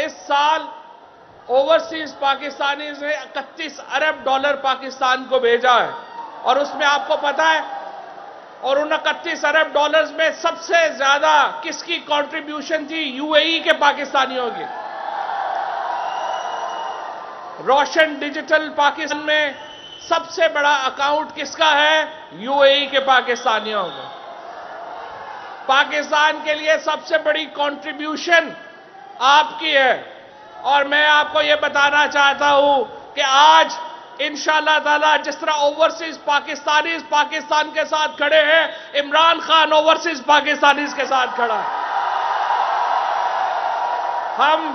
اس سال overseas Pakistanis نے 31 ارب dollar Pakistan کو بھیجا ہے، اور اس میں آپ کو پتا ہے، اور ان 31 ارب ڈالرز میں سب سے زیادہ کس کی کنٹریبیوشن تھی؟ یو اے ای کے پاکستانیوں کی۔ روشن ڈیجیٹل پاکستان میں سب سے بڑا اکاؤنٹ کس کا ہے؟ یو اے ای کے پاکستانیوں کا۔ پاکستان کے لیے سب سے بڑی کنٹریبیوشن آپ کی ہے، اور میں آپ کو یہ بتانا چاہتا ہوں کہ آج انشاءاللہ تعالی جس طرح اوورسیز پاکستانیز پاکستان کے ساتھ کھڑے ہیں، عمران خان اوورسیز پاکستانیز کے ساتھ کھڑا ہے۔ ہم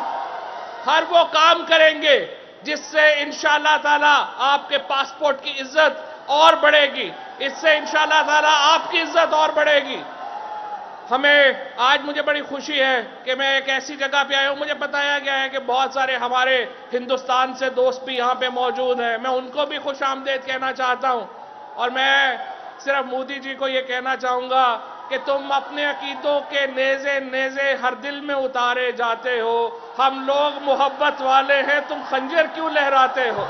ہر وہ کام کریں گے جس سے انشاءاللہ تعالی آپ کے پاسپورٹ کی عزت اور بڑھے گی، اس سے انشاءاللہ تعالی آپ کی عزت اور بڑھے گی۔ آج مجھے بڑی خوشی ہے کہ میں ایک ایسی جگہ پہ آیا ہوں، مجھے بتایا گیا ہے کہ بہت سارے ہمارے ہندوستان سے دوست بھی یہاں پہ موجود ہیں، میں ان کو بھی خوش آمدید کہنا چاہتا ہوں، اور میں صرف مودی جی کو یہ کہنا چاہوں گا کہ تم اپنے عقیدوں کے نیزے نیزے ہر دل میں اتارے جاتے ہو، ہم لوگ محبت والے ہیں، تم خنجر کیوں لہراتے ہو؟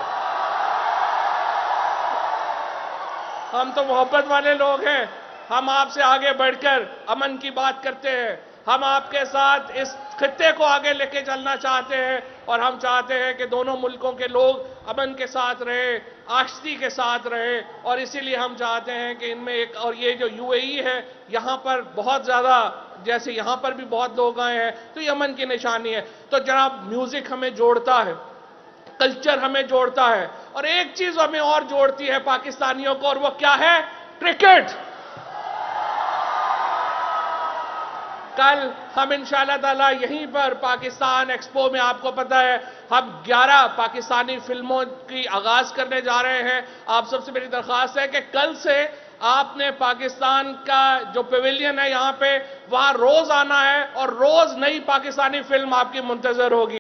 ہم تو محبت والے لوگ ہیں، ہم آپ سے آگے بڑھ کر امن کی بات کرتے ہیں، ہم آپ کے ساتھ اس خطے کو آگے لے کے چلنا چاہتے ہیں، اور ہم چاہتے ہیں کہ دونوں ملکوں کے لوگ امن کے ساتھ رہیں، آشتی کے ساتھ رہیں، اور اسی لیے ہم چاہتے ہیں کہ ان میں ایک، اور یہ جو یو اے ای ہے، یہاں پر بہت زیادہ، جیسے یہاں پر بھی بہت لوگ آئے ہیں، تو یہ امن کی نشانی ہے۔ تو جناب، میوزک ہمیں جوڑتا ہے، کلچر ہمیں جوڑتا ہے، اور ایک چیز ہمیں اور جوڑتی ہے پاکستانیوں کو، اور وہ کیا ہے؟ کرکٹ۔ کل ہم انشاءاللہ تعالیٰ یہیں پر پاکستان ایکسپو میں، آپ کو پتا ہے، ہم 11 پاکستانی فلموں کی آغاز کرنے جا رہے ہیں۔ آپ سب سے میری درخواست ہے کہ کل سے آپ نے پاکستان کا جو پیویلین ہے یہاں پہ، وہاں روز آنا ہے، اور روز نئی پاکستانی فلم آپ کی منتظر ہوگی۔